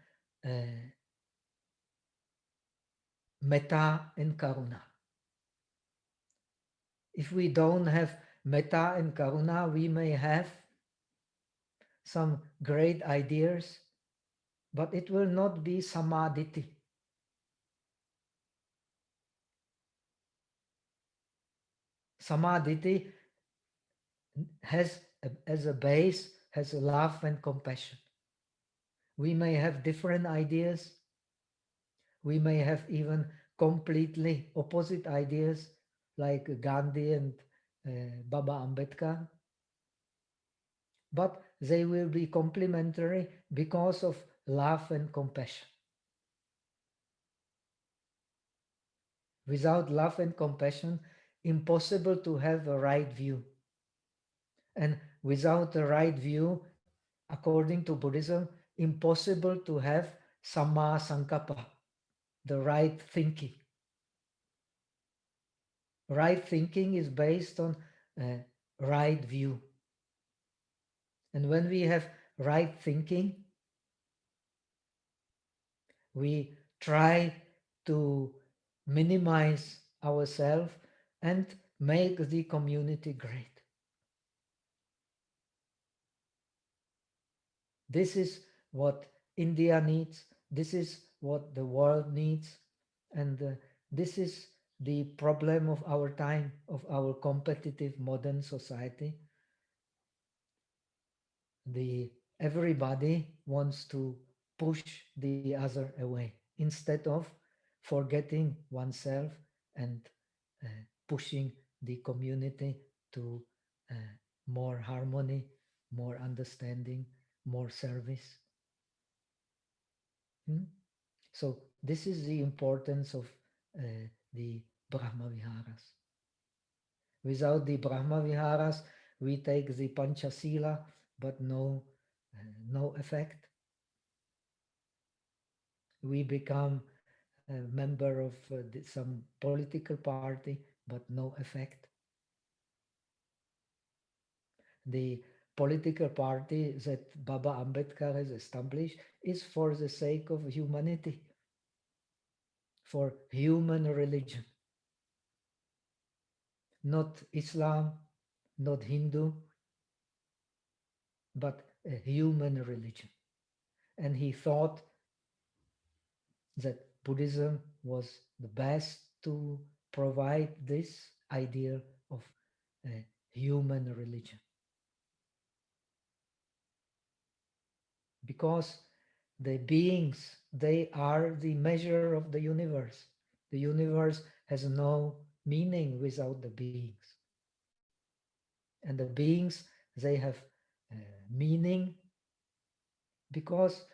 metta and karuna. If we don't have metta and karuna, we may have some great ideas, but it will not be samaditi. Samaditi has, as a base, has love and compassion. We may have different ideas. We may have even completely opposite ideas, like Gandhi and Baba Ambedkar, but they will be complementary because of love and compassion. Without love and compassion, impossible to have a right view. And without a right view, according to Buddhism, impossible to have samma sankappa, the right thinking. Right thinking is based on right view. And when we have right thinking, we try to minimize ourselves and make the community great. This is what India needs. This is what the world needs. And this is the problem of our time, of our competitive modern society. Everybody wants to push the other away instead of forgetting oneself and uh, pushing the community to uh, more harmony, more understanding, more service. Hmm? So this is the importance of the Brahmaviharas. Without the Brahmaviharas, we take the Panchasila, but no effect. We become a member of some political party, but no effect. The political party that Baba Ambedkar has established is for the sake of humanity, for human religion, not Islam, not Hindu, but a human religion. And he thought that Buddhism was the best to provide this idea of a human religion. Because the beings, they are the measure of the universe. The universe has no meaning without the beings. And the beings, they have meaning because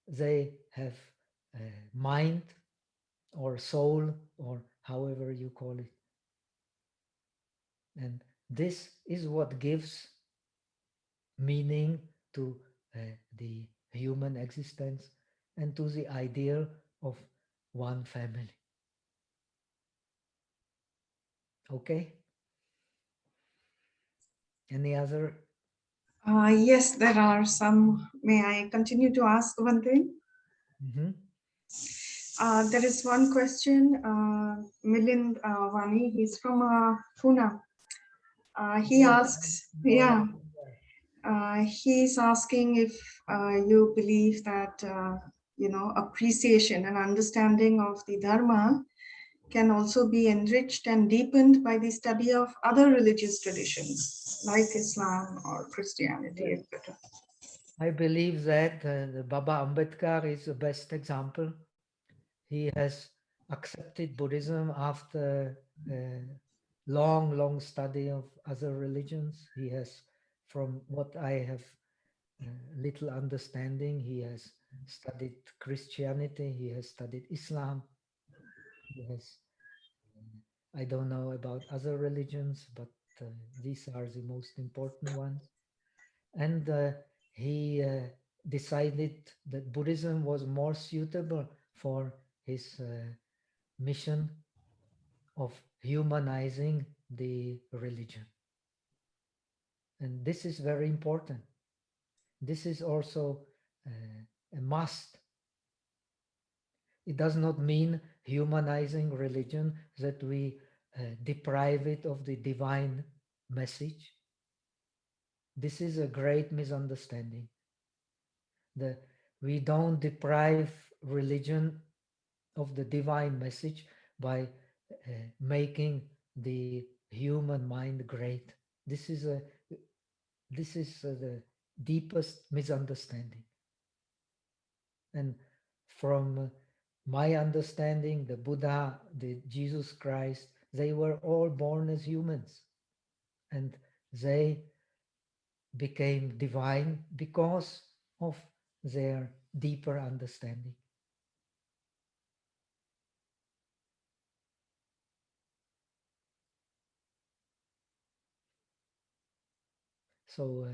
they have mind or soul or however you call it. And this is what gives meaning to the human existence and to the ideal of one family. Okay? Any other? Yes, there are some. May I continue to ask one thing? Mm-hmm. There is one question. Milind Vani, he's from Pune. He Yes, asks, no, yeah, he's asking if you believe that, appreciation and understanding of the Dharma can also be enriched and deepened by the study of other religious traditions like Islam or Christianity, yes. etc. I believe that Baba Ambedkar is the best example. He has accepted Buddhism after long study of other religions. He has, from what I have little understanding, he has studied Christianity, he has studied Islam, he has, I don't know about other religions, but these are the most important ones. And he decided that Buddhism was more suitable for his mission of humanizing the religion. And this is very important. This is also a must. It does not mean humanizing religion that we deprive it of the divine message. This is a great misunderstanding. We don't deprive religion of the divine message by making the human mind great. This is the deepest misunderstanding. And from my understanding, the Buddha, the Jesus Christ, they were all born as humans, and they became divine because of their deeper understanding. So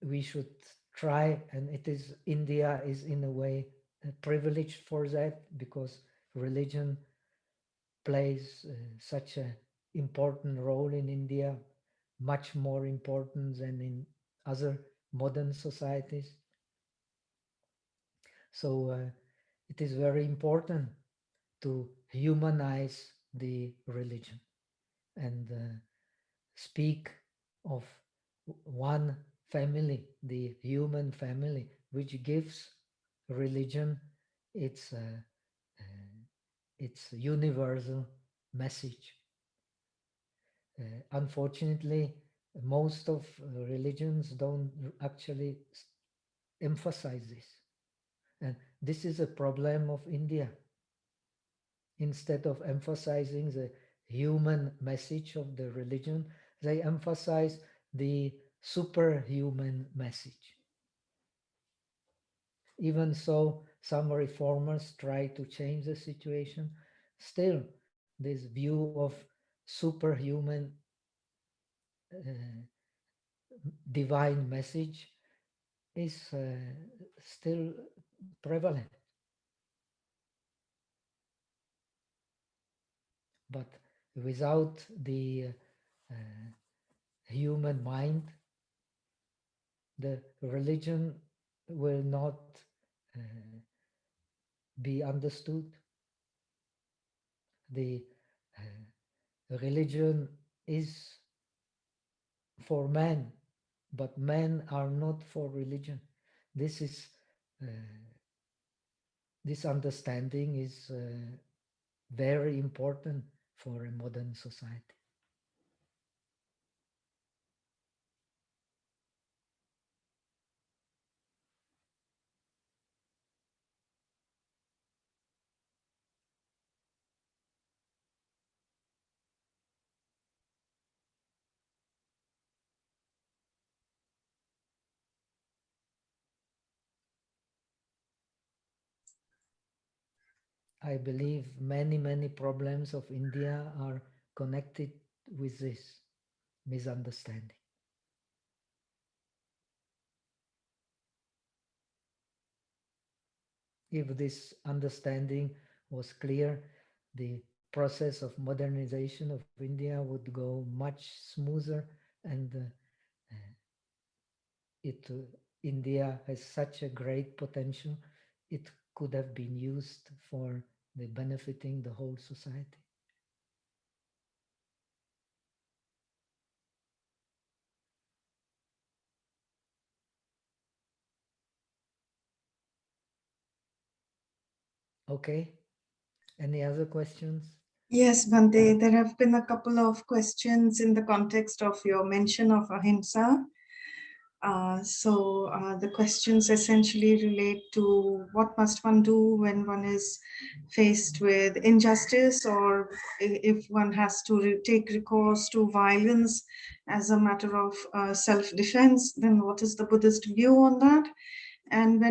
we should try, and it is, India is in a way privileged for that, because religion plays such an important role in India, much more important than in other modern societies. So it is very important to humanize the religion and speak of one family, the human family, which gives religion its its universal message. Unfortunately, most of religions don't actually emphasize this. And this is a problem of India. Instead of emphasizing the human message of the religion, they emphasize the superhuman message. Even so, some reformers try to change the situation. Still, this view of superhuman divine message is still prevalent. But without the human mind, the religion will not be understood. The religion is for man, but men are not for religion. This is this understanding is very important for a modern society. I believe many problems of India are connected with this misunderstanding. If this understanding was clear, the process of modernization of India would go much smoother, and India has such a great potential. It could have been used for the benefiting the whole society. Okay. Any other questions? Yes, Bhante, there have been a couple of questions in the context of your mention of ahimsa. The questions essentially relate to what must one do when one is faced with injustice, or if one has to take recourse to violence as a matter of self-defense, then what is the Buddhist view on that? And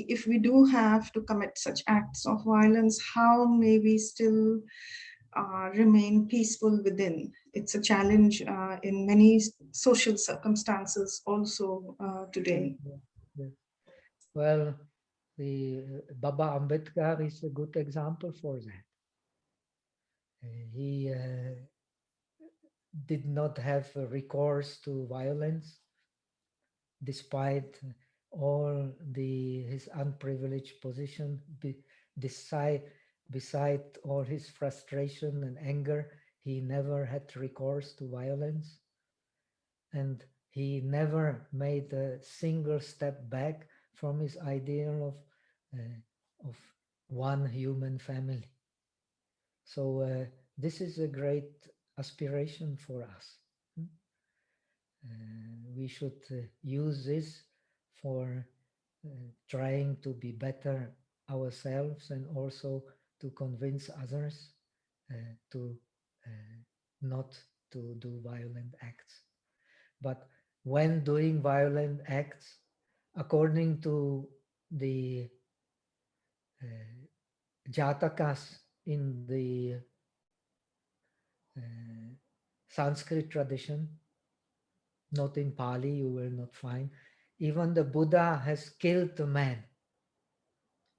if we do have to commit such acts of violence, how may we still remain peaceful within? It's a challenge in many social circumstances also today. Yeah. Well, the Baba Ambedkar is a good example for that. He did not have recourse to violence despite all his unprivileged position, beside all his frustration and anger. He never had recourse to violence, and he never made a single step back from his ideal of one human family. So this is a great aspiration for us. We should use this for trying to be better ourselves, and also to convince others to not to do violent acts. But when doing violent acts, according to the Jatakas in the Sanskrit tradition, not in Pali, you will not find. Even the Buddha has killed a man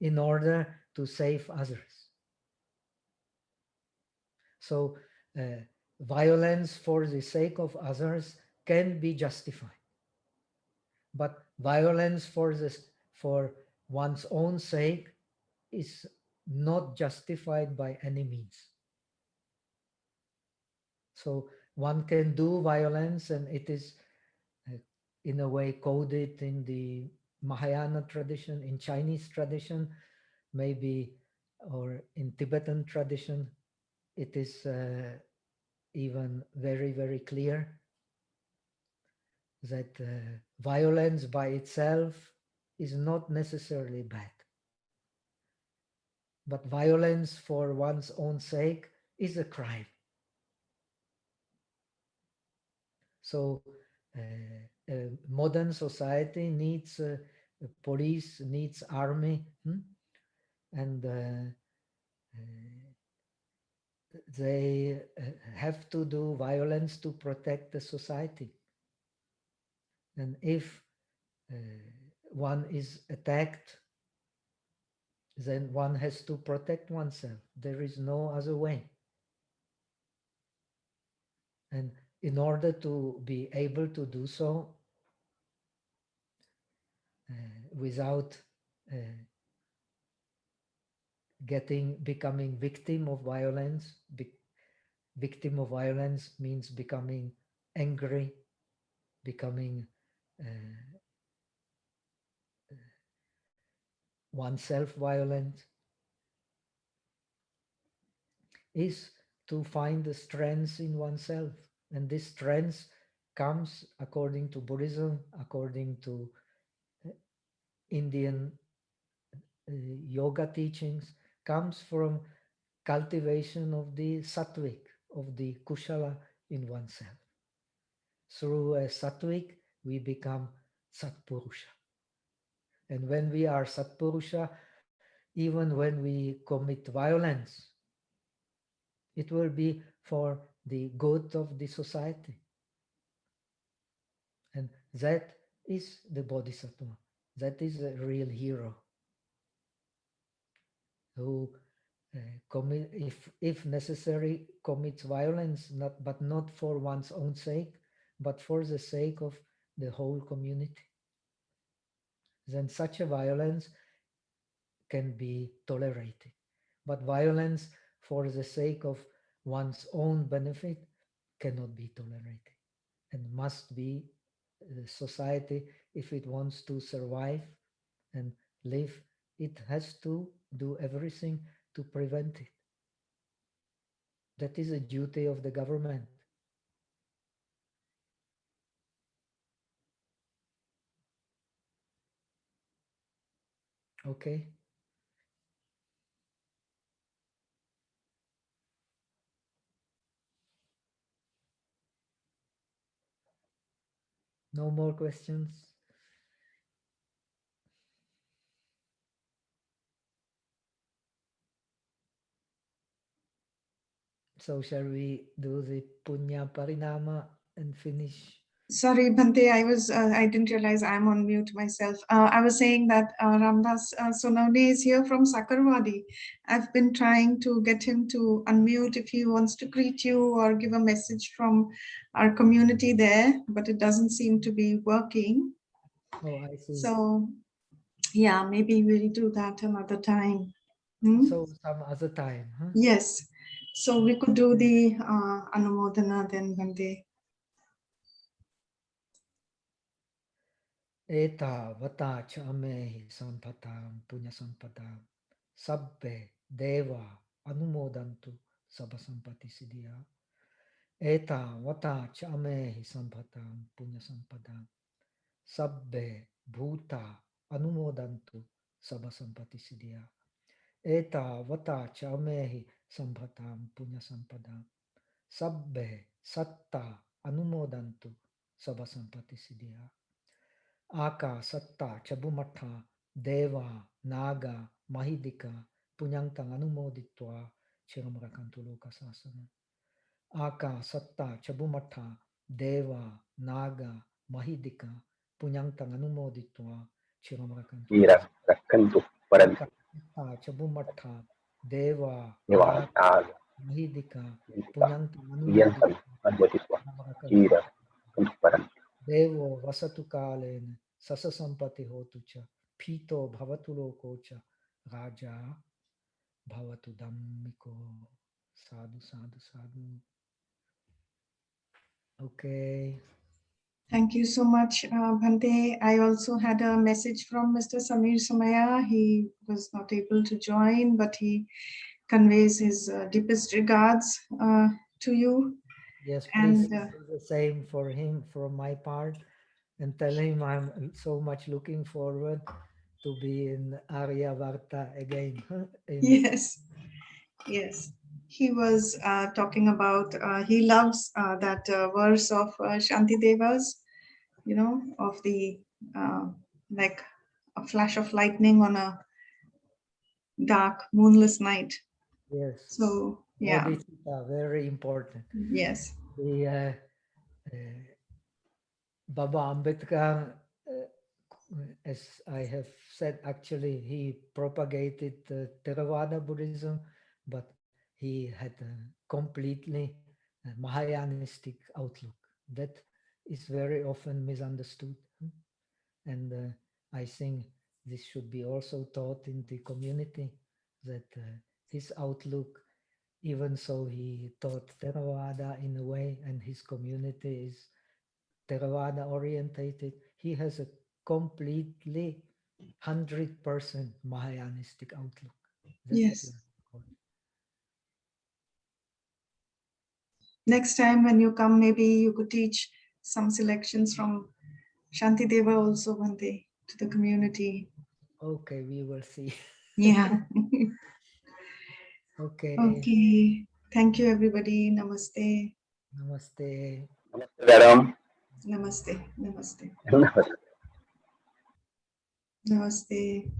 in order to save others. So violence for the sake of others can be justified. But violence for one's own sake is not justified by any means. So one can do violence, and it is in a way coded in the Mahayana tradition, in Chinese tradition, maybe, or in Tibetan tradition, it is even very, very clear that violence by itself is not necessarily bad. But violence for one's own sake is a crime. So modern society needs police, needs army, and they have to do violence to protect the society. And if one is attacked, then one has to protect oneself. There is no other way. And in order to be able to do so without becoming victim of violence, victim of violence means becoming angry, becoming oneself violent, is to find the strength in oneself. And this strength comes, according to Buddhism, according to Indian yoga teachings, comes from cultivation of the sattvic, of the kushala in oneself. Through a sattvic, we become satpurusha. And when we are satpurusha, even when we commit violence, it will be for the good of the society. And that is the bodhisattva. That is a real hero who if necessary, commits violence, but not for one's own sake, but for the sake of the whole community. Then such a violence can be tolerated. But violence for the sake of one's own benefit cannot be tolerated, and must be society, if it wants to survive and live, it has to do everything to prevent it. That is a duty of the government. Okay. No more questions? So shall we do the Punya Parinama and finish? Sorry, Bhante, I didn't realize I'm on mute myself. I was saying that Ramdas Sonawde is here from Sakarwadi. I've been trying to get him to unmute if he wants to greet you or give a message from our community there, but it doesn't seem to be working. Oh, I see. So, yeah, maybe we'll do that another time. So some other time, huh? Yes. So we could do the Anumodana then, Bhante. Eta vata chamehi sampatam punya sampadam sabbe deva anumodantu sabha sampati siddhya. Eta vata chamehi sampatam punya sampadam sabbe bhuta anumodantu sabha sampati siddhya. Eta vata chamehi sambhatam punya sampadam. Sabbe satta anumodantu sabha sampati siddhya. Aka satta chabumatha deva naga mahidika punyantang anumoditva chiramrakantu lokasasana. Aka satta chabumatha deva naga mahidika punyantang anumoditva chiramrakantu Rakkantu parantu. Aka satta chabumatha deva Niwa naga naga mahidika hidika punyantang iyantam anumoditva advatitva chiramrakantu chira kantu parantu. Devo vasatu kalena sasa sampati hotu cha pito bhavatu loko cha raja bhavatu dhammiko. Sadhu, sadhu, sadhu. Okay. Thank you so much, Bhante. I also had a message from Mr. Samir Somaiya. He was not able to join, but he conveys his deepest regards to you. Yes, please And do the same for him from my part, and tell him I'm so much looking forward to be in Aryavarta again. yes, yes. He was talking about, he loves that verse of Shanti Devas, you know, of the like a flash of lightning on a dark, moonless night. Yes. So, yeah. Bodhisattva, very important. Yes. The Baba Ambedkar, as I have said, actually he propagated Theravada Buddhism, but he had a completely Mahayanistic outlook. That is very often misunderstood. And I think this should be also taught in the community, that his outlook, even so he taught Theravada in a way, and his community is Theravada orientated, he has a completely 100% Mahayanistic outlook. That Yes. is very important. Next time when you come, maybe you could teach some selections from Shantideva also, Bhante, to the community. Okay, we will see. Yeah. Okay. Okay. Thank you, everybody. Namaste. Namaste. Namaste, madam. Namaste. Namaste. Namaste. Namaste.